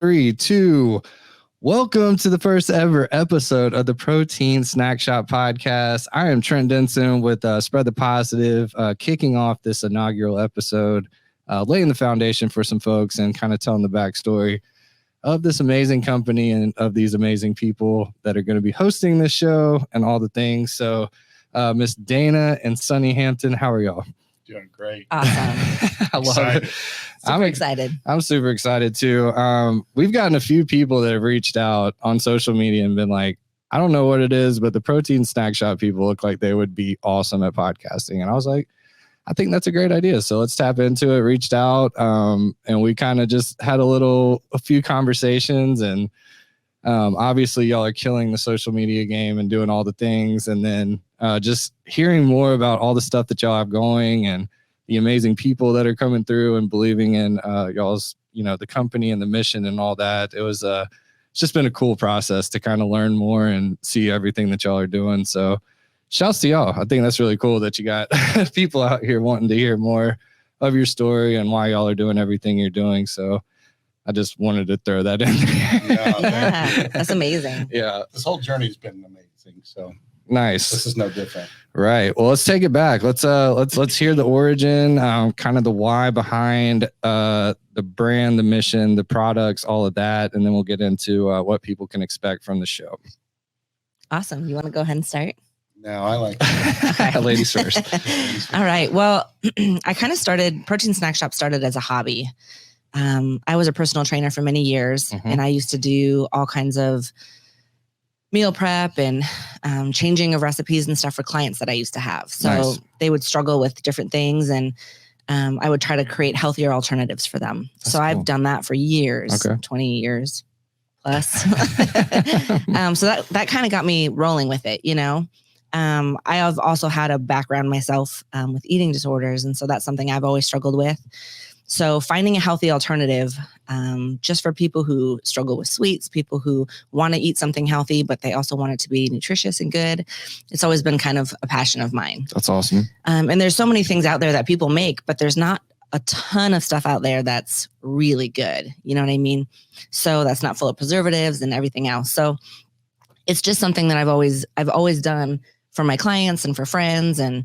3, 2. Welcome to the first ever episode of the Protein Snack Shop podcast. I am Trent Denson with Spread the Positive, kicking off this inaugural episode, laying the foundation for some folks and kind of telling the backstory of this amazing company and of these amazing people that are going to be hosting this show and all the things. So, Miss Dana and Sonny Hampton, how are y'all? Doing great. Awesome. I love it. I'm excited. I'm super excited too. We've gotten a few people that have reached out on social media and been like, I don't know what it is, but the Protein Snack Shop people look like they would be awesome at podcasting. And I was like, I think that's a great idea. So let's tap into it. Reached out, and we kind of just had a few conversations. And obviously, y'all are killing the social media game and doing all the things. And then just hearing more about all the stuff that y'all have going and the amazing people that are coming through and believing in y'all's, the company and the mission and all that. It was it's just been a cool process to kind of learn more and see everything that y'all are doing. So shouts to y'all. I think that's really cool that you got people out here wanting to hear more of your story and why y'all are doing everything you're doing. So I just wanted to throw that in there. Yeah, that's amazing. Yeah. This whole journey's been amazing. So nice. This is no different. Right. Well, let's take it back. Let's hear the origin, kind of the why behind the brand, the mission, the products, all of that, and then we'll get into what people can expect from the show. Awesome. You want to go ahead and start? No, I like that. Ladies first. All right. Well, I kind of Protein Snack Shop started as a hobby. I was a personal trainer for many years, and I used to do all kinds of meal prep and changing of recipes and stuff for clients that I used to have. So they would struggle with different things, and I would try to create healthier alternatives for them. That's cool. I've done that for years, 20 years plus. So that kind of got me rolling with it, I have also had a background myself with eating disorders, and so that's something I've always struggled with. So finding a healthy alternative, just for people who struggle with sweets, people who want to eat something healthy, but they also want it to be nutritious and good. It's always been kind of a passion of mine. That's awesome. And there's so many things out there that people make, but there's not a ton of stuff out there that's really good. You know what I mean? So that's not full of preservatives and everything else. So it's just something that I've always done for my clients and for friends. And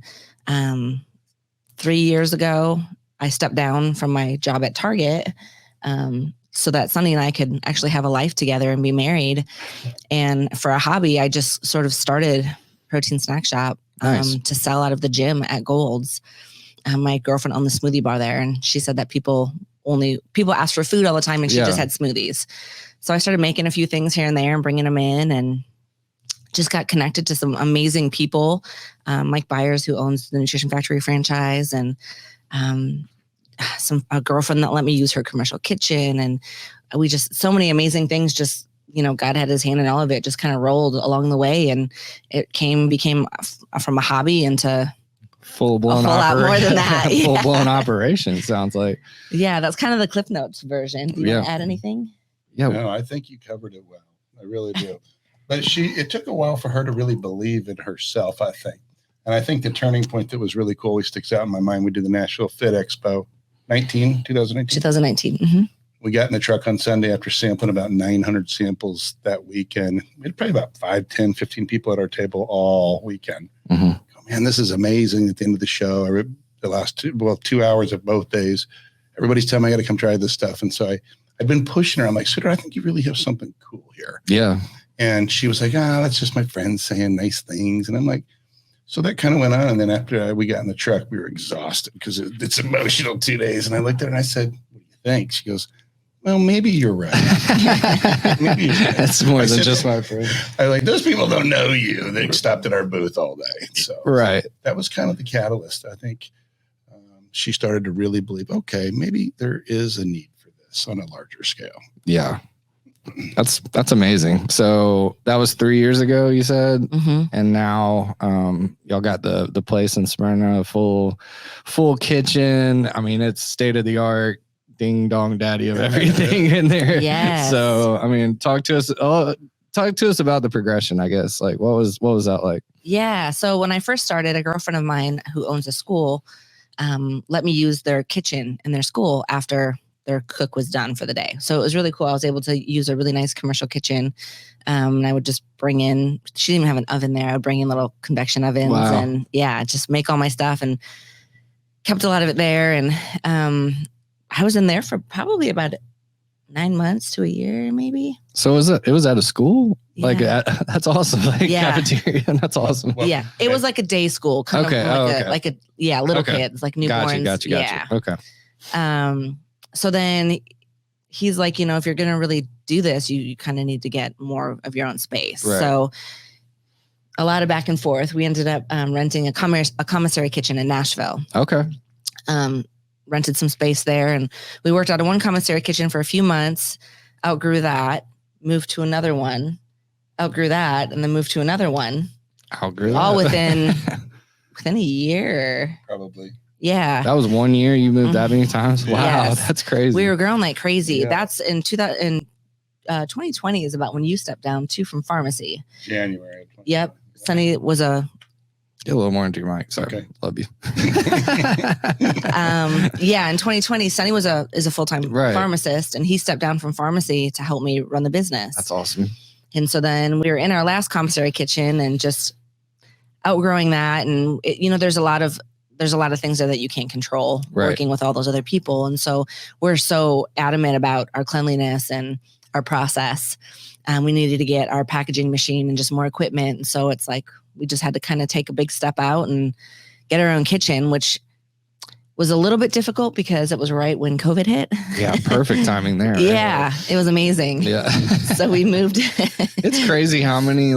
3 years ago, I stepped down from my job at Target so that Sonny and I could actually have a life together and be married. And for a hobby, I just sort of started Protein Snack Shop to sell out of the gym at Gold's. My girlfriend owned the smoothie bar there, and she said that people ask for food all the time, and she just had smoothies. So I started making a few things here and there and bringing them in, and just got connected to some amazing people. Mike Byers, who owns the Nutrition Factory franchise, and a girlfriend that let me use her commercial kitchen. And we just, so many amazing things, just, God had his hand in all of it, just kind of rolled along the way. And it became from a hobby into full-blown lot more than that. Full-blown operation, sounds like. Yeah, that's kind of the Cliff Notes version. Do you want to add anything? Yeah. No, I think you covered it well. I really do. But it took a while for her to really believe in herself, I think. And I think the turning point that was really cool, always sticks out in my mind. We did the Nashville Fit Expo 2019. 2019. Mm-hmm. We got in the truck on Sunday after sampling about 900 samples that weekend. We had probably about 5, 10, 15 people at our table all weekend. Mm-hmm. Oh, man, this is amazing. At the end of the show, the last 2 hours of both days, everybody's telling me I got to come try this stuff. And so I've been pushing her. I'm like, Suter, I think you really have something cool here. Yeah. And she was like, that's just my friends saying nice things. And I'm like, so that kind of went on. And then after we got in the truck, we were exhausted because it's emotional 2 days. And I looked at her and I said, what do you think? She goes, well, maybe you're right. Maybe you're right. That's more than just my friend. I like, those people don't know you. They stopped at our booth all day. So that was kind of the catalyst. I think she started to really believe, okay, maybe there is a need for this on a larger scale. Yeah. That's amazing. So that was 3 years ago, you said, and now y'all got the place in Smyrna, full kitchen. I mean, it's state of the art, ding dong daddy of everything in there. Yeah. So I mean, talk to us about the progression. I guess, like what was that like? Yeah. So when I first started, a girlfriend of mine who owns a school let me use their kitchen in their school after their cook was done for the day. So it was really cool. I was able to use a really nice commercial kitchen. And I would just bring in, she didn't even have an oven there. I would bring in little convection ovens and just make all my stuff and kept a lot of it there. And I was in there for probably about 9 months to a year, maybe. So it was at a school? Yeah. Like that's awesome. Like cafeteria. That's awesome. Well, yeah. It was like a day school, kind of like a little kids, like newborns. Gotcha. Yeah. Okay. So then he's like, if you're going to really do this, you kind of need to get more of your own space. Right. So a lot of back and forth. We ended up renting a commissary kitchen in Nashville. Okay. Rented some space there, and we worked out of one commissary kitchen for a few months, outgrew that, moved to another one, outgrew that, and then moved to another one. Outgrew that. All within a year. Probably. Yeah. That was 1 year you moved that many times? Wow, Yes. that's crazy. We were growing like crazy. Yeah. That's in 2020 is about when you stepped down too from pharmacy. January. Yep. Sonny was Get a little more into your mic. Sorry. Okay. Love you. in 2020, Sonny is a full-time pharmacist, and he stepped down from pharmacy to help me run the business. That's awesome. And so then we were in our last commissary kitchen and just outgrowing that. And there's a lot of things there that you can't control working with all those other people. And so we're so adamant about our cleanliness and our process. We needed to get our packaging machine and just more equipment. And so it's like, we just had to kind of take a big step out and get our own kitchen, which was a little bit difficult because it was right when COVID hit. Yeah, perfect timing there. Yeah, it was amazing. Yeah. So we moved. It's crazy how many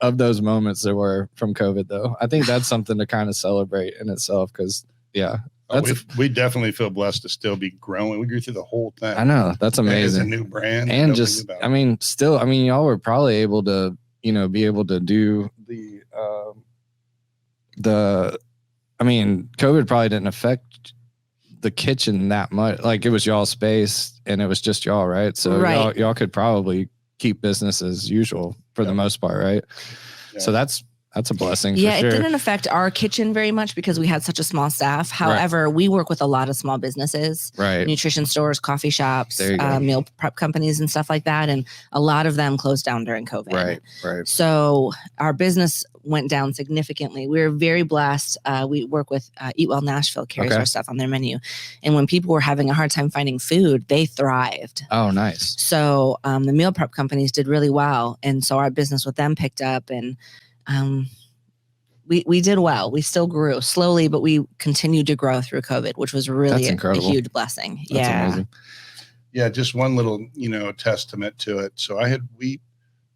of those moments there were from COVID though. I think that's something to kind of celebrate in itself because we definitely feel blessed to still be growing. We grew through the whole thing. I know. That's amazing. It's a new brand. And just, y'all were probably able to, be able to do COVID probably didn't affect the kitchen that much. Like it was y'all's space and it was just y'all, right? So y'all could probably keep business as usual for the most part, right? Yeah. So that's a blessing. Yeah, for sure. It didn't affect our kitchen very much because we had such a small staff. However, we work with a lot of small businesses, nutrition stores, coffee shops, meal prep companies and stuff like that. And a lot of them closed down during COVID. Right. So our business went down significantly. We were very blessed. We work with Eat Well Nashville, carries our stuff on their menu. And when people were having a hard time finding food, they thrived. Oh, nice. So the meal prep companies did really well. And so our business with them picked up and we did well. We still grew slowly, but we continued to grow through COVID, which was really a huge blessing. That's amazing. Yeah, just one little, testament to it. So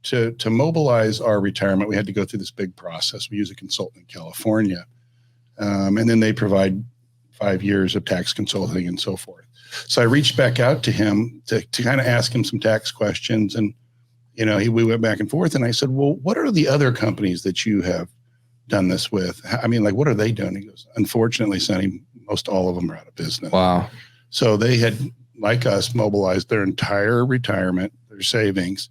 to mobilize our retirement, we had to go through this big process. We use a consultant in California, and then they provide 5 years of tax consulting and so forth. So I reached back out to him to kind of ask him some tax questions, and we went back and forth, and I said, well, what are the other companies that you have done this with? I mean, what are they doing? He goes, unfortunately, Sonny, most all of them are out of business. Wow. So they had, like us, mobilized their entire retirement, their savings,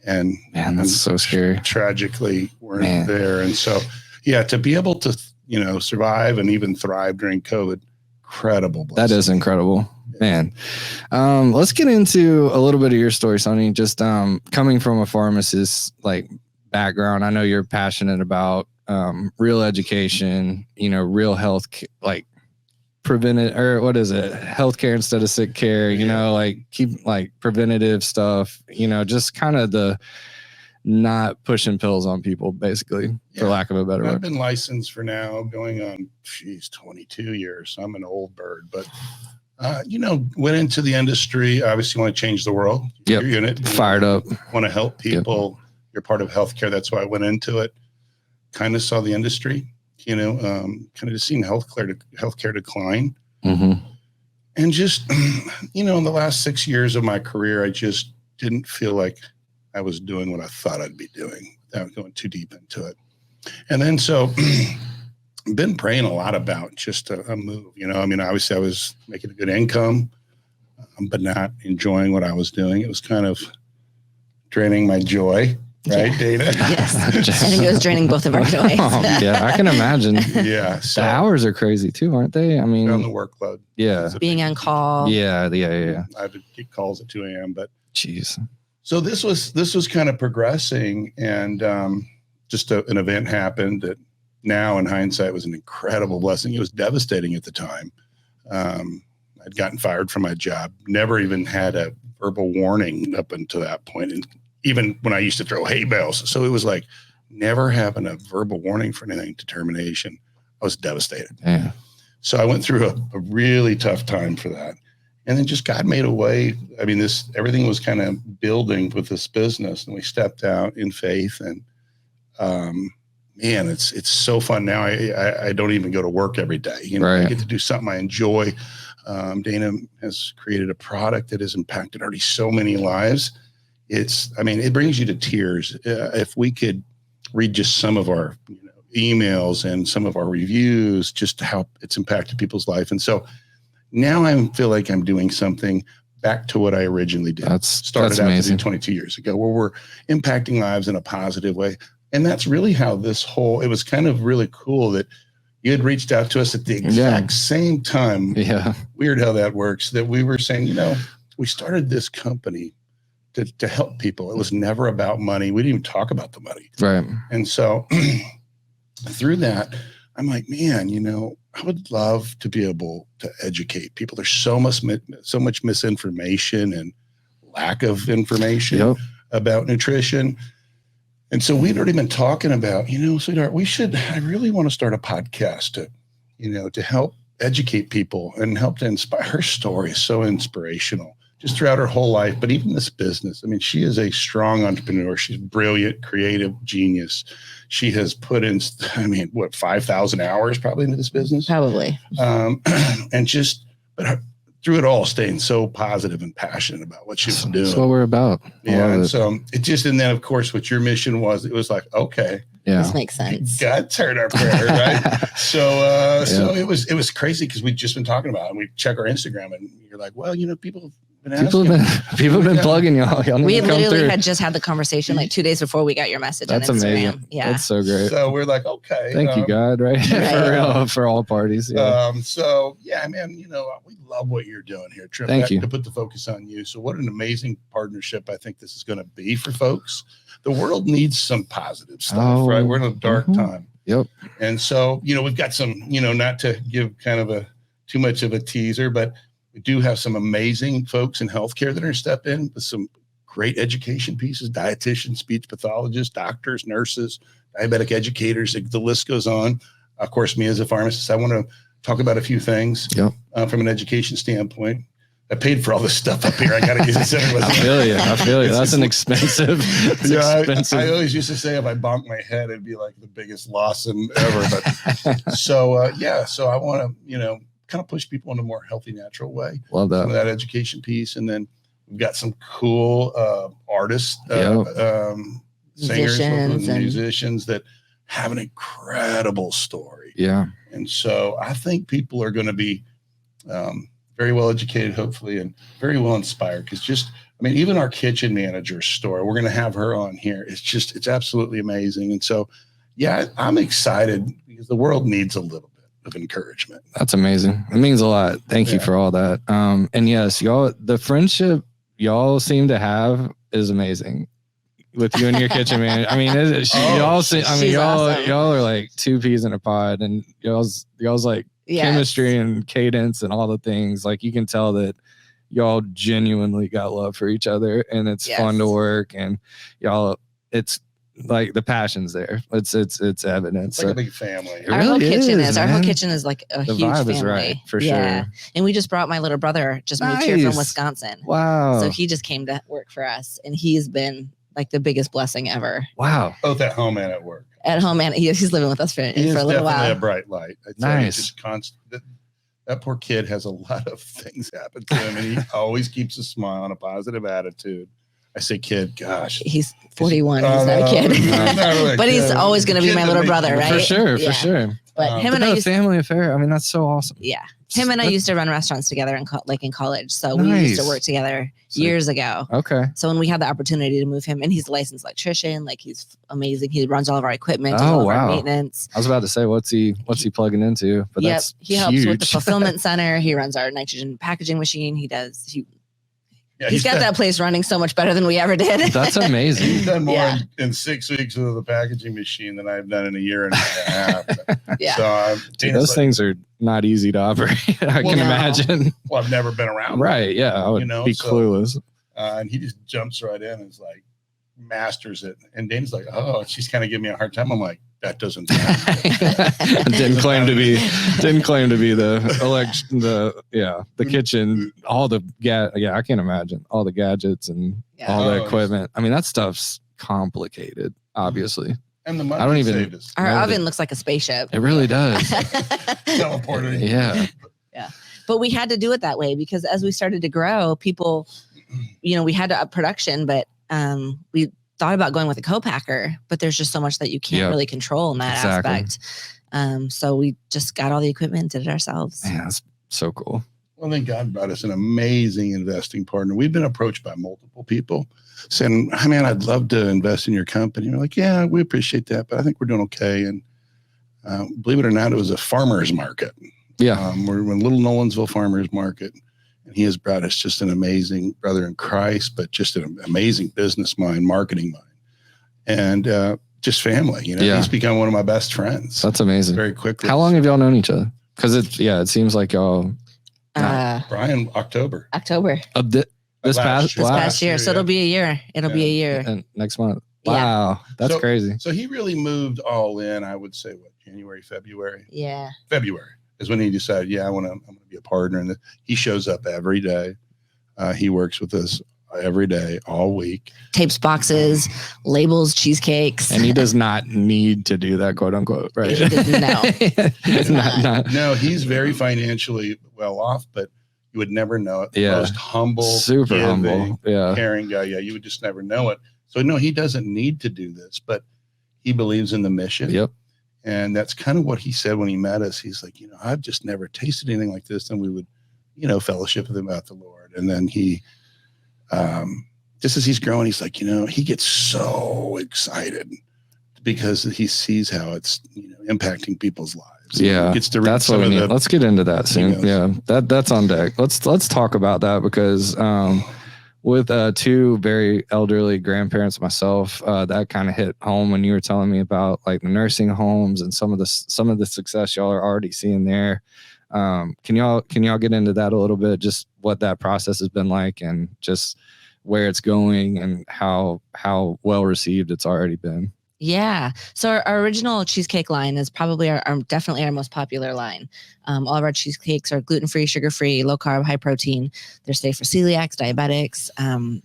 and that's so scary. Tragically weren't there. And so, to be able to, survive and even thrive during COVID, incredible blessing. That is incredible. Man, let's get into a little bit of your story, Sonny. Just coming from a pharmacist background, I know you're passionate about real education, real health, preventive, or what is it? Healthcare instead of sick care. Keep preventative stuff. Just kind of the not pushing pills on people, basically, for lack of a better word. I've been licensed for now going on 22 years. So I'm an old bird, but. Went into the industry. Obviously, want to change the world. Yep. You're in it. Fired up. Want to help people. Yep. You're part of healthcare. That's why I went into it. Kind of saw the industry. Kind of just seen healthcare decline. Mm-hmm. And just, in the last 6 years of my career, I just didn't feel like I was doing what I thought I'd be doing without going too deep into it. And then so. Been praying a lot about just a move, obviously I was making a good income, but not enjoying what I was doing. It was kind of draining my joy. right, Dana? Yes. I think it was draining both of our joys. Yeah, I can imagine. Yeah. So The hours are crazy too, aren't they? I mean, on the workload. yeah. Being on call. Yeah. I would get calls at 2 a.m. But Jeez. so this was kind of progressing, and just an event happened that now in hindsight was an incredible blessing. It was devastating at the time. I'd gotten fired from my job, never even had a verbal warning up until that point. And even when I used to throw hay bales. So it was like never having a verbal warning for anything to termination. I was devastated. Yeah. So I went through a really tough time for that. And then just God made a way. I mean, everything was kind of building with this business, and we stepped out in faith. And man, it's so fun now. I don't even go to work every day. You know, Right. I get to do something I enjoy. Dana has created a product that has impacted already so many lives. It brings you to tears. If we could read just some of our emails and some of our reviews, just how it's impacted people's life. And so now I feel like I'm doing something back to what I originally did. Started out to do 22 years ago, where we're impacting lives in a positive way. And that's really how it was kind of really cool that you had reached out to us at the exact same time. Yeah. Weird how that works, that we were saying, we started this company to help people. It was never about money. We didn't even talk about the money. Right. And so through that, I'm like, man, I would love to be able to educate people. There's so much misinformation and lack of information about nutrition. And so we'd already been talking about, sweetheart, I really want to start a podcast to help educate people and help to inspire. Her story is so inspirational just throughout her whole life, but even this business. I mean, she is a strong entrepreneur. She's brilliant, creative, genius. She has put in, 5,000 hours probably into this business. Probably. Through it all, staying so positive and passionate about what she was doing. That's what we're about. Yeah. And so and then of course, what your mission was, it was like, okay. Yeah. This makes sense. God heard our prayer, right? So it was crazy because we'd just been talking about it, and we check our Instagram and you're like, well, people have been asking. People have been plugging y'all. We literally had just had the conversation like 2 days before we got your message. That's on Instagram. amazing. Yeah. That's so great. So we're like, okay. Thank you, God, right? For real, for all parties. Yeah. Man, we love what you're doing here, Trim. Thank you. To put the focus on you. So what an amazing partnership I think this is going to be for folks. The world needs some positive stuff, right? We're in a dark time. Yep. And so, we've got some, not to give kind of too much of a teaser, but we do have some amazing folks in healthcare that are going to step in with some great education pieces, dietitians, speech pathologists, doctors, nurses, diabetic educators. The list goes on. Of course, me as a pharmacist, I want to talk about a few things from an education standpoint. I paid for all this stuff up here. I got to get this. I feel you. That's an expensive. Expensive. I always used to say if I bonked my head, it'd be like the biggest loss ever. But so I want to, kind of push people in a more healthy, natural way. Love that. Some of that education piece. And then we've got some cool artists, singers, and musicians that have an incredible story. Yeah. And so I think people are going to be very well educated, hopefully, and very well inspired. Because even our kitchen manager's story, we're going to have her on here. It's absolutely amazing. And so, I'm excited because the world needs a little bit of encouragement. That's amazing. It means a lot. Thank you for all that. And yes, y'all, the friendship y'all seem to have is amazing with you and your kitchen man. Y'all are like two peas in a pod, and y'all's like chemistry and cadence and all the things. Like you can tell that y'all genuinely got love for each other, and it's fun to work, and y'all, it's like the passion's there. It's evident. It's like a big family. Our whole kitchen is like a huge family. Is right, for sure. And we just brought my little brother, moved here from Wisconsin. Wow. So he just came to work for us, and he's been like the biggest blessing ever. Wow. Both at home and at work. At home, and he's living with us for a little while. He's definitely a bright light. Nice. That poor kid has a lot of things happen to him, and he always keeps a smile and a positive attitude. I say kid, gosh. He's 41. He's not a kid. But he's always going to be my little brother, right? For sure, Yeah. for sure. But him and I used family affair. I mean, that's so awesome. Yeah. Him and I used to run restaurants together in college. So we used to work together years ago. Okay. So when we had the opportunity to move him, and he's a licensed electrician, like he's amazing. He runs all of our equipment, does all of our maintenance. I was about to say, what's he plugging into? But that's he helps with the fulfillment center. He runs our nitrogen packaging machine. He's got that place running so much better than we ever did. That's amazing. He's done more in 6 weeks with the packaging machine than I've done in a year and a half. Yeah. So those things are not easy to operate. I can imagine. Well, I've never been around. Right. Yeah. I would be clueless. And he just jumps right in and is like, masters it. And Dana's like, oh, she's kind of giving me a hard time. I'm like, that doesn't didn't claim to be the kitchen, all the I can't imagine all the gadgets and all the equipment. I mean, that stuff's complicated, obviously. And the money saved us. Our oven looks like a spaceship. It really does. Teleported. Yeah. Yeah. But we had to do it that way because as we started to grow, people, we had to up production, but we thought about going with a co-packer, but there's just so much that you can't really control in that aspect. So we just got all the equipment and did it ourselves. Yeah, that's so cool. Well, then God brought us an amazing investing partner. We've been approached by multiple people saying, "Hey, man, I'd love to invest in your company." And we're like, "Yeah, we appreciate that, but I think we're doing okay." And believe it or not, it was a farmer's market. Yeah. We're in Little Nolensville Farmer's Market. And he has brought us just an amazing brother in Christ, but just an amazing business mind, marketing mind, and just family. He's become one of my best friends. That's amazing. Very quickly. How long have y'all known each other? Because it seems like y'all. Brian, October. Of this past year. So it'll be a year. It'll be a year. And next month. Wow, that's crazy. So he really moved all in. I would say January, February. Yeah. February is when he decided, I'm going to be a partner. And he shows up every day. He works with us every day, all week. Tapes boxes, labels, cheesecakes. And he does not need to do that, quote unquote, right? He does not. No, he's very financially well off, but you would never know it. The most humble, super humble, caring guy. Yeah, you would just never know it. So no, he doesn't need to do this, but he believes in the mission. Yep. And that's kind of what he said when he met us. He's like, I've just never tasted anything like this. And we would, fellowship with him about the Lord. And then he, just as he's growing, he's like, he gets so excited because he sees how it's, impacting people's lives. Yeah. Gets to that's what we need. Let's get into that soon. Yeah. That's on deck. Let's talk about that because, with two very elderly grandparents myself, that kind of hit home when you were telling me about like the nursing homes and some of the success y'all are already seeing there. Can y'all get into that a little bit? Just what that process has been like and just where it's going and how well received it's already been. Yeah. So our original cheesecake line is probably definitely our most popular line. All of our cheesecakes are gluten-free, sugar-free, low carb, high protein. They're safe for celiacs, diabetics.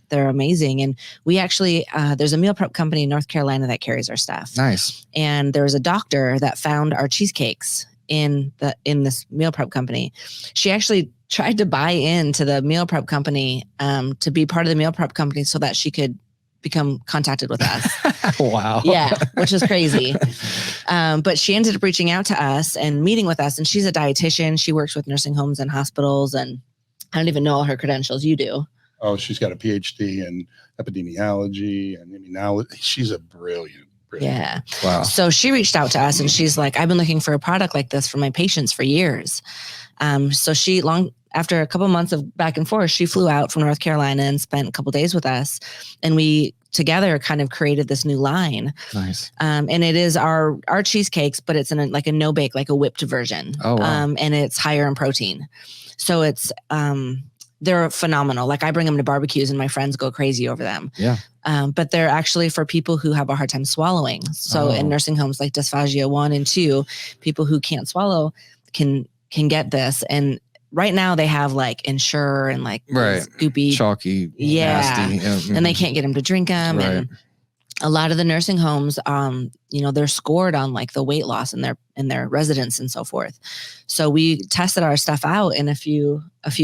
They're amazing. And we actually, there's a meal prep company in North Carolina that carries our stuff. Nice. And there was a doctor that found our cheesecakes in this meal prep company. She actually tried to buy into the meal prep company to be part of the meal prep company so that she could become contacted with us. Wow. Yeah, which is crazy. But she ended up reaching out to us and meeting with us. And she's a dietitian. She works with nursing homes and hospitals. And I don't even know all her credentials. You do. Oh, she's got a PhD in epidemiology and immunology. She's a brilliant. Yeah. Wow. So she reached out to us and she's like, I've been looking for a product like this for my patients for years. So after a couple of months of back and forth, she flew out from North Carolina and spent a couple of days with us. And we together kind of created this new line. Nice. And it is our cheesecakes, but it's in a no bake, like a whipped version. Oh, wow. And it's higher in protein. So it's, they're phenomenal. Like I bring them to barbecues and my friends go crazy over them. Yeah. But they're actually for people who have a hard time swallowing. So in nursing homes like dysphagia 1 and 2, people who can't swallow can get this. And right now they have like Ensure and like goopy, chalky, nasty, and they can't get them to drink them. Right. And a lot of the nursing homes, they're scored on like the weight loss in their residents and so forth. So we tested our stuff out in a few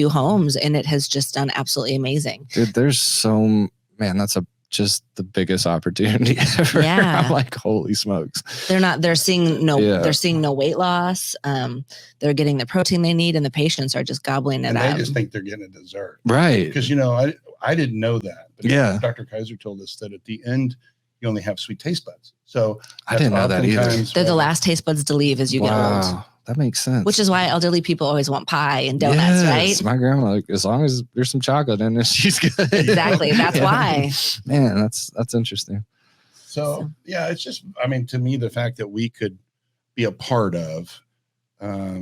homes, and it has just done absolutely amazing. Dude, there's so man, that's just the biggest opportunity ever. Yeah. I'm like, holy smokes. They're seeing no weight loss. They're getting the protein they need, and the patients are just gobbling it and up. they just think they're getting a dessert. Right. Because, I didn't know that. But Dr. Kaiser told us that at the end, you only have sweet taste buds. So I didn't know that either. They're the last taste buds to leave as you get old. That makes sense. Which is why elderly people always want pie and donuts, right? My grandma, like, as long as there's some chocolate in it, she's good. Exactly. That's why. Man, that's interesting. So, yeah, it's just, to me, the fact that we could be a part of, a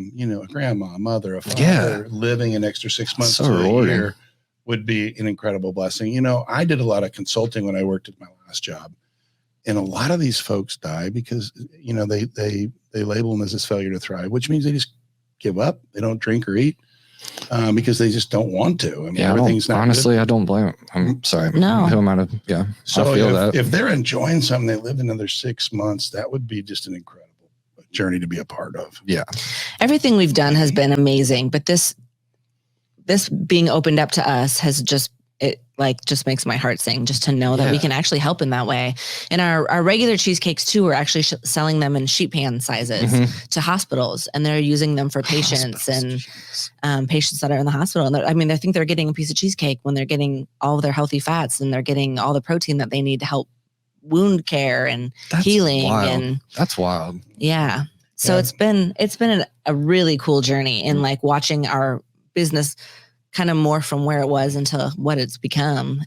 grandma, a mother, a father living an extra 6 months to a year would be an incredible blessing. I did a lot of consulting when I worked at my last job. And a lot of these folks die because, they label them as this failure to thrive, which means they just give up. They don't drink or eat because they just don't want to. Everything's not honestly, good. I don't blame them. I'm sorry. No. Who am I to, So I feel that. If they're enjoying something, they live another 6 months, that would be just an incredible journey to be a part of. Yeah. Everything we've done has been amazing, but this being opened up to us has just makes my heart sing, just to know that we can actually help in that way. And our regular cheesecakes too, we're actually selling them in sheet pan sizes to hospitals, and they're using them for patients and patients that are in the hospital. And I think they're getting a piece of cheesecake when they're getting all of their healthy fats, and they're getting all the protein that they need to help wound care and healing. Wild. And that's wild. Yeah. So it's been a really cool journey in watching our business kind of more from where it was into what it's become.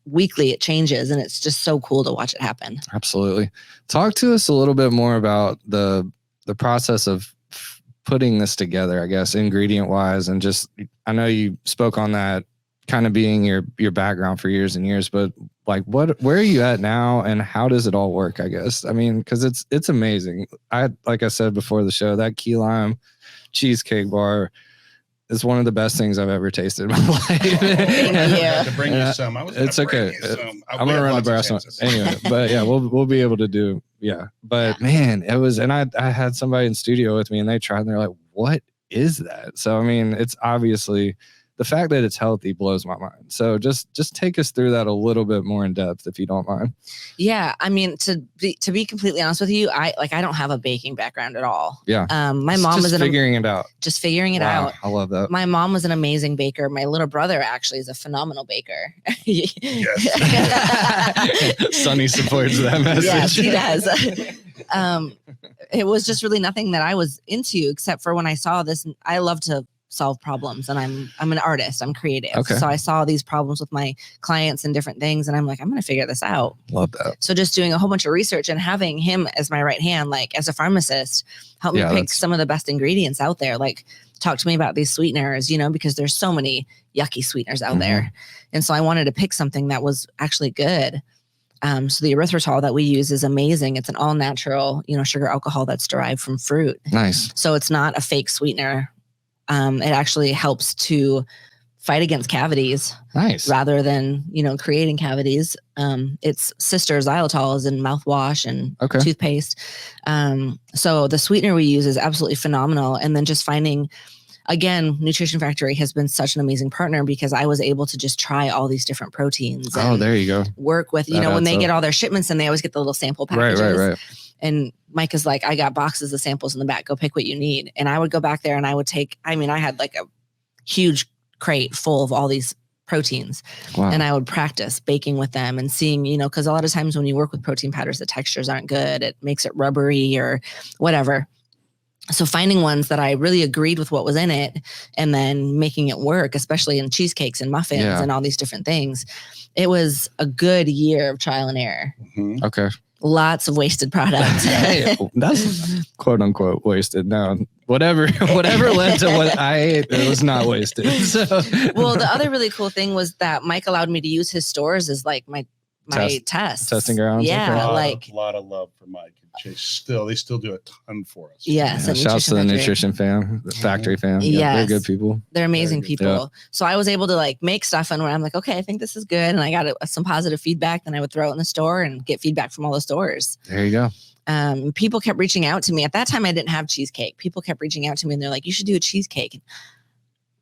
Weekly it changes, and it's just so cool to watch it happen. Absolutely. Talk to us a little bit more about the process of putting this together, I guess, ingredient wise, and just, I know you spoke on that kind of being your background for years and years, but where are you at now, and how does it all work? I guess, because it's amazing. Like I said before the show, that key lime cheesecake bar is one of the best things I've ever tasted in my life. To bring you some. It's okay. I'm gonna run the brass on anyway, but we'll be able to do. Yeah, but man, it was, and I had somebody in studio with me, and they tried, and they're like, "What is that?" So it's obviously, the fact that it's healthy blows my mind. So just take us through that a little bit more in depth, if you don't mind. Yeah. To be completely honest with you, I don't have a baking background at all. Yeah. My mom was figuring it out. Just figuring it out. I love that. My mom was an amazing baker. My little brother actually is a phenomenal baker. Yes. Sonny supports that message. Yes, he does. It was just really nothing that I was into, except for when I saw this. I love to solve problems, and I'm an artist. I'm creative. Okay. So I saw these problems with my clients and different things, and I'm like, I'm going to figure this out. Love that. So just doing a whole bunch of research and having him as my right hand, as a pharmacist, help me pick some of the best ingredients out there. Talk to me about these sweeteners, because there's so many yucky sweeteners out there. And so I wanted to pick something that was actually good. So the erythritol that we use is amazing. It's an all natural, sugar alcohol that's derived from fruit. Nice. So it's not a fake sweetener. It actually helps to fight against cavities. Nice. Rather than, creating cavities. Its sister xylitol is in mouthwash and toothpaste. So the sweetener we use is absolutely phenomenal. And then just finding, again, Nutrition Factory has been such an amazing partner, because I was able to just try all these different proteins. Oh, there you go. Work with, when they get all their shipments, and they always get the little sample packages. Right. And Mike is like, I got boxes of samples in the back. Go pick what you need. And I would go back there, and I would take, I had a huge crate full of all these proteins. Wow. And I would practice baking with them and seeing, because a lot of times when you work with protein powders, the textures aren't good. It makes it rubbery or whatever. So finding ones that I really agreed with what was in it, and then making it work, especially in cheesecakes and muffins and all these different things. It was a good year of trial and error. Okay. Lots of wasted product. Hey, that's quote unquote wasted. No, whatever led to what I ate, it was not wasted. So. Well, the other really cool thing was that Mike allowed me to use his stores as my tests. Testing grounds. Yeah. A lot of love for Mike and Chase. They still do a ton for us. Yes. Shouts to the Nutrition fam, the factory fam. Yeah, they're good people. They're amazing people. Yeah. So I was able to make stuff, and when I'm like, okay, I think this is good, and I got some positive feedback, then I would throw it in the store and get feedback from all the stores. There you go. People kept reaching out to me. At that time, I didn't have cheesecake. People kept reaching out to me, and they're like, you should do a cheesecake.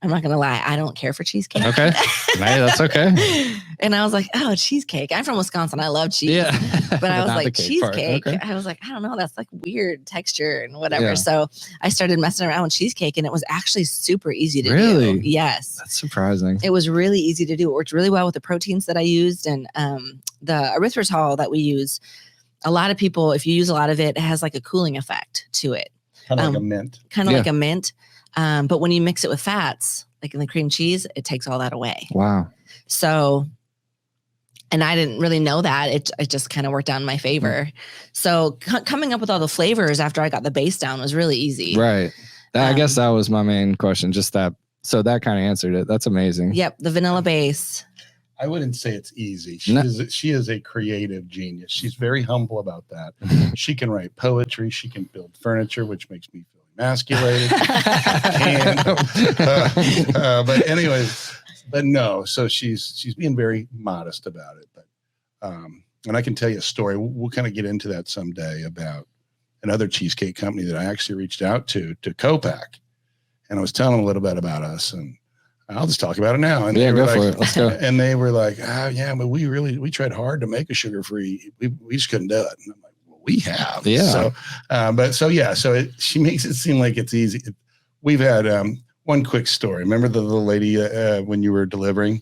I'm not going to lie. I don't care for cheesecake. Okay. Hey, that's okay. And I was like, oh, cheesecake. I'm from Wisconsin. I love cheese. Yeah. But I was not the like, cake part. cheesecake. Okay. I was like, I don't know. That's like weird texture and whatever. Yeah. So I started messing around with cheesecake and it was actually super easy to Really? do. Yes. That's surprising. It was really easy to do. It worked really well with the proteins that I used. And the erythritol that we use, a lot of people, if you use a lot of it, it has like a cooling effect to it. Kind of like a mint. Kind of like a mint. But when you mix it with fats, like in the cream cheese, it takes all that away. Wow. So, and I didn't really know that. It just kind of worked out in my favor. So coming up with all the flavors after I got the base down was really easy. Right. I guess that was my main question. Just that. So that kind of answered it. That's amazing. Yep. The vanilla base. I wouldn't say it's easy. She is a creative genius. She's very humble about that. She can write poetry. She can build furniture, which makes me feel emasculated. But anyways, but no. So she's being very modest about it. But and I can tell you a story. We'll kind of get into that someday about another cheesecake company that I actually reached out to Copac, and I was telling them a little bit about us, and I'll just talk about it now. And go for it. Let's go. And they were like, yeah, but we tried hard to make a sugar-free. We just couldn't do it. And I'm like, well, we have. Yeah. So, she makes it seem like it's easy. We've had one quick story. Remember the little lady when you were delivering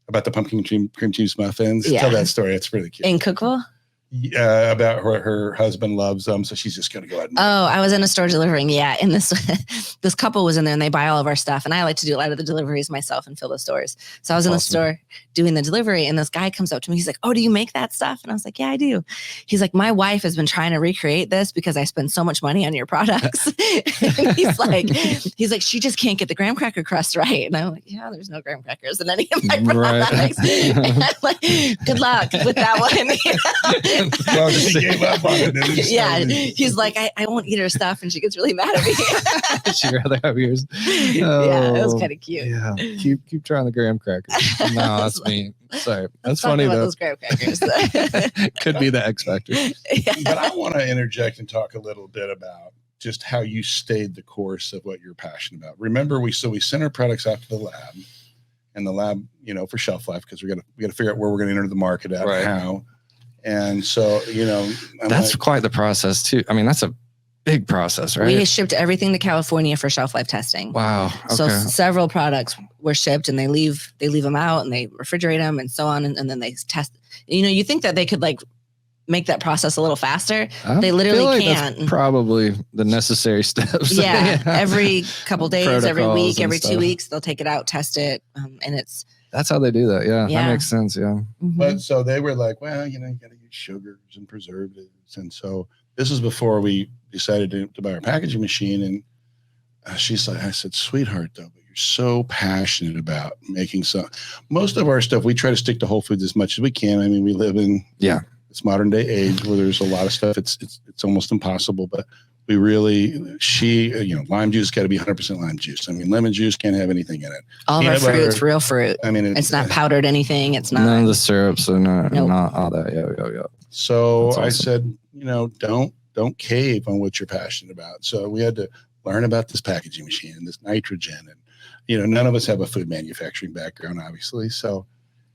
about the pumpkin cream cheese muffins? Yeah. Tell that story. It's really cute. In Cookville? About her husband loves them, so she's just going to go ahead. I was in a store delivering. Yeah, and this couple was in there, and they buy all of our stuff. And I like to do a lot of the deliveries myself and fill the stores. So I was in the store doing the delivery, and this guy comes up to me. He's like, "Oh, do you make that stuff?" And I was like, "Yeah, I do." He's like, "My wife has been trying to recreate this because I spend so much money on your products." And he's like, "She just can't get the graham cracker crust right." And I'm like, "Yeah, there's no graham crackers in any of my products." And I'm like, "Good luck with that one." Well, she gave up on it. Yeah, he's like, I won't eat her stuff, and she gets really mad at me. She'd rather have yours. Yeah, it was kind of cute. Yeah, keep trying the graham crackers. No, that's me. Sorry, that's funny though. Those graham crackers. Could be the X factor. Yeah. But I want to interject and talk a little bit about just how you stayed the course of what you're passionate about. Remember, we sent our products out to the lab, and the lab, for shelf life, because we got to figure out where we're going to enter the market at, right. How. And so, that's quite the process too. I mean, that's a big process, right? We shipped everything to California for shelf life testing. Wow. Okay. So several products were shipped, and they leave them out, and they refrigerate them and so on. And then they test, you think that they could make that process a little faster. They literally can't. That's probably the necessary steps. Yeah. Every couple days, every week, every stuff. 2 weeks, they'll take it out, test it. And that's how they do that. Yeah. Yeah. That makes sense. Yeah. Mm-hmm. But so they were like, well, you got to use sugars and preservatives. And so this is before we decided to buy our packaging machine. And I said, sweetheart, though, but you're so passionate about making most of our stuff, we try to stick to whole foods as much as we can. I mean, we live in this modern day age where there's a lot of stuff. It's almost impossible, but we really, lime juice got to be 100% lime juice. I mean, lemon juice can't have anything in it. All of our fruit's real fruit. I mean, it's not powdered anything. It's not. None of the syrups and not all that. Yeah. So awesome. I said, don't cave on what you're passionate about. So we had to learn about this packaging machine and this nitrogen. And, none of us have a food manufacturing background, obviously. So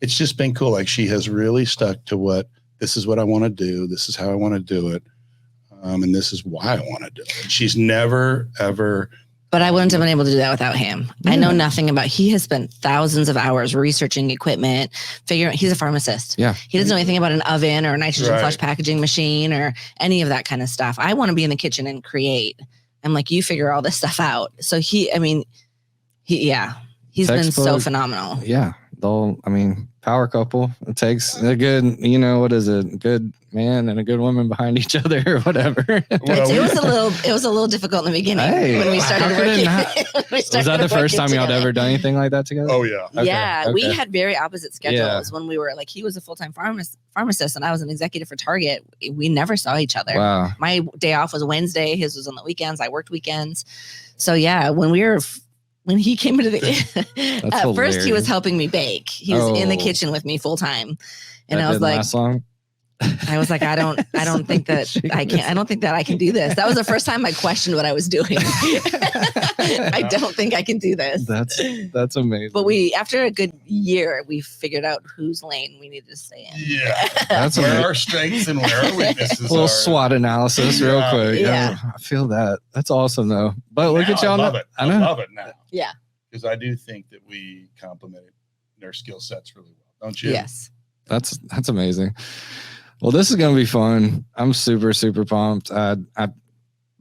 it's just been cool. Like, she has really stuck to this is what I want to do. This is how I want to do it. And this is why I want to do it. She's never, ever. But I wouldn't have been able to do that without him. Yeah. I know nothing about. He has spent thousands of hours researching equipment, figuring. He's a pharmacist. Yeah. He doesn't know anything about an oven or a nitrogen flush packaging machine or any of that kind of stuff. I want to be in the kitchen and create. I'm like, you figure all this stuff out. So he's been so phenomenal. Yeah. Power couple. It takes a good, good man and a good woman behind each other or whatever. It was a little difficult in the beginning when we started working. Was that the first time y'all had ever done anything like that together? Oh yeah. Okay. Yeah. We had very opposite schedules when we were he was a full-time pharmacist and I was an executive for Target. We never saw each other. Wow. My day off was Wednesday. His was on the weekends. I worked weekends. So yeah, when he came into at first he was helping me bake. He was in the kitchen with me full time. And I was like, last long? I was like, I don't think that I can do this. That was the first time I questioned what I was doing. I don't think I can do this. That's amazing. But after a good year, we figured out whose lane we needed to stay in. Yeah. That's where our strengths and where our weaknesses a little SWOT analysis real quick. Yeah. I feel that. That's awesome though. But look at y'all. I love it. I love it now. Yeah. Because I do think that we complemented their skill sets really well. Don't you? Yes. That's amazing. Well, this is going to be fun. I'm super, super pumped. I'm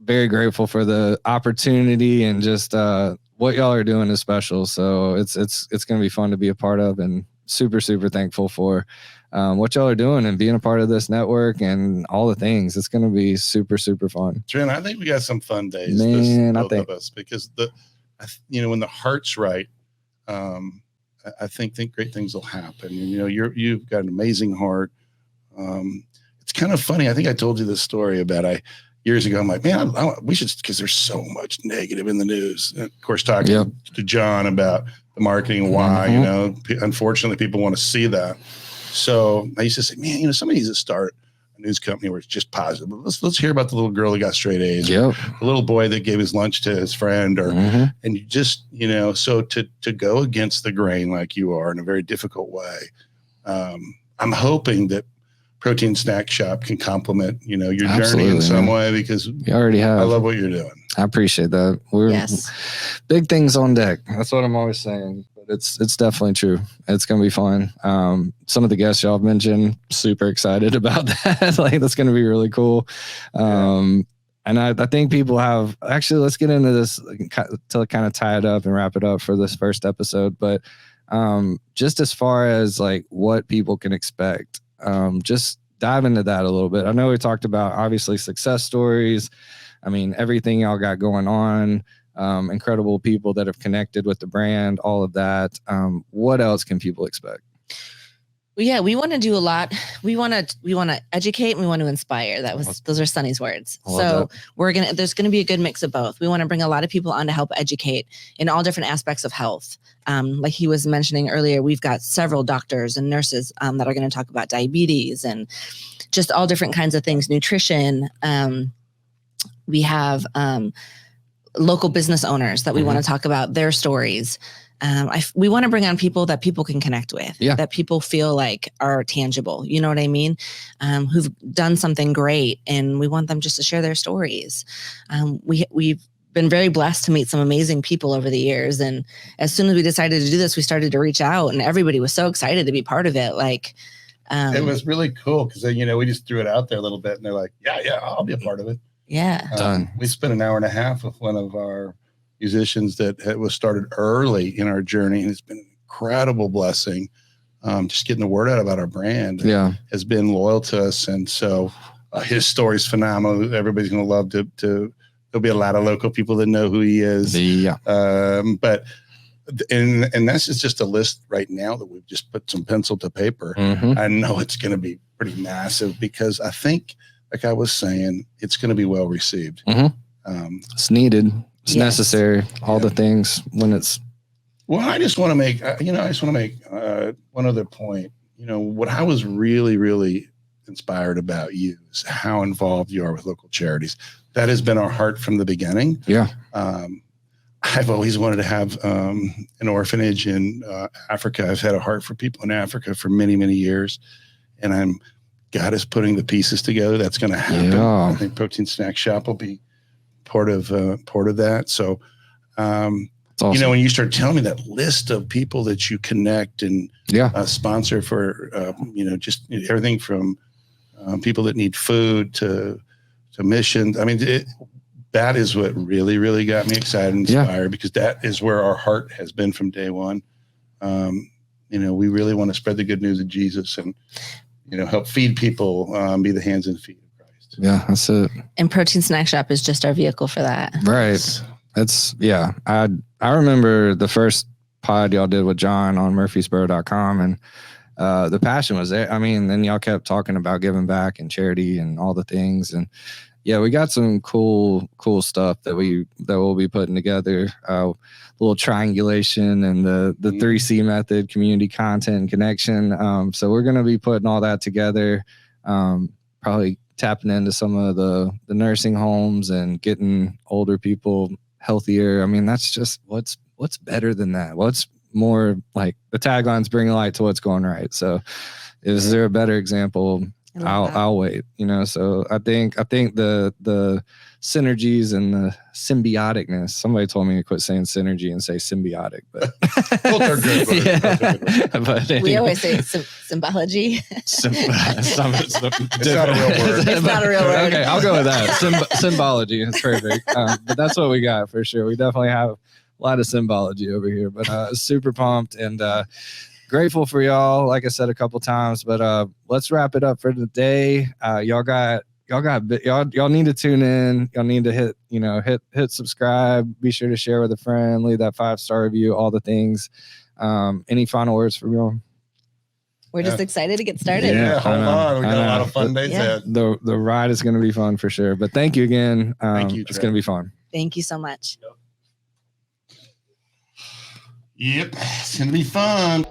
very grateful for the opportunity, and just what y'all are doing is special. So it's going to be fun to be a part of, and super, super thankful for what y'all are doing and being a part of this network and all the things. It's going to be super, super fun. Trent, I think we got some fun days. Man, both of us, because when the heart's right, I think great things will happen. And, you've got an amazing heart. It's kind of funny. I think I told you this story about years ago. I'm like, man, we should, because there's so much negative in the news. And of course, talking to John about the marketing, why, unfortunately, people want to see that. So I used to say, man, somebody needs to start a news company where it's just positive. Let's hear about the little girl that got straight A's, the little boy that gave his lunch to his friend, and you just, so to go against the grain like you are in a very difficult way. I'm hoping that Protein Snack Shop can complement, your journey in some way, because you already have. I love what you're doing. I appreciate that. We're big things on deck. That's what I'm always saying. But it's definitely true. It's gonna be fun. Some of the guests y'all have mentioned, super excited about that. Like, that's gonna be really cool. And I think people have actually. Let's get into this to kind of tie it up and wrap it up for this first episode. But just as far as like what people can expect. Just dive into that a little bit. I know we talked about obviously success stories. I mean, everything y'all got going on, incredible people that have connected with the brand, all of that. What else can people expect? Well, yeah, we want to do a lot. We want to educate and we want to inspire. Those are Sonny's words. So there's going to be a good mix of both. We want to bring a lot of people on to help educate in all different aspects of health. Like he was mentioning earlier, we've got several doctors and nurses that are going to talk about diabetes and just all different kinds of things, nutrition. We have local business owners that we want to talk about their stories. We want to bring on people that people can connect with, that people feel like are tangible. You know what I mean? Who've done something great, and we want them just to share their stories. We've been very blessed to meet some amazing people over the years. And as soon as we decided to do this, we started to reach out, and everybody was so excited to be part of it. Like, it was really cool because, we just threw it out there a little bit, and they're like, yeah, I'll be a part of it. Yeah. Done. We spent an hour and a half with one of our musicians that was started early in our journey, and it's been an incredible blessing. Just getting the word out about our brand has been loyal to us. And so his story's phenomenal. Everybody's going to love to there'll be a lot of local people that know who he is. But that's just a list right now that we've just put some pencil to paper. I know it's going to be pretty massive, because I think, like I was saying, it's going to be well received. It's needed. It's necessary. All the things when it's. Well, I just want to make, one other point. What I was really, really inspired about you is how involved you are with local charities. That has been our heart from the beginning. Yeah. I've always wanted to have an orphanage in Africa. I've had a heart for people in Africa for many, many years, and God is putting the pieces together. That's going to happen. Yeah. I think Protein Snack Shop will be part of that. So, awesome. When you start telling me that list of people that you connect and sponsor for, just everything from people that need food to missions. I mean, that is what really, really got me excited and inspired, because that is where our heart has been from day one. We really want to spread the good news of Jesus and, help feed people, be the hands and feet of Christ. Yeah, that's it. And Protein Snack Shop is just our vehicle for that. Right. I remember the first pod y'all did with John on murphysboro.com, and the passion was there. I mean, then y'all kept talking about giving back and charity and all the things. And we got some cool stuff that we'll be putting together. Little triangulation and the 3C method, community, content, and connection. So we're going to be putting all that together. Probably tapping into some of the nursing homes and getting older people healthier. I mean, that's just what's better than that? What's more like the tagline's bringing light to what's going right. So is there a better example? I'll wait, so I think the synergies and the symbioticness, somebody told me to quit saying synergy and say symbiotic, but both are good. But anyway. We always say symbology. It's not a real word. It's not a real word. Okay, I'll go with that. Symbology is perfect. But that's what we got for sure. We definitely have a lot of symbology over here, but super pumped and grateful for y'all, like I said a couple times, but let's wrap it up for the day. Y'all need to tune in. Y'all need to hit subscribe. Be sure to share with a friend, leave that 5-star review, all the things. Any final words from y'all? We're just excited to get started. Yeah, hold on. We got a lot of fun days ahead. The ride is going to be fun for sure, but thank you again. Thank you, it's going to be fun. Thank you so much. Yep, it's going to be fun.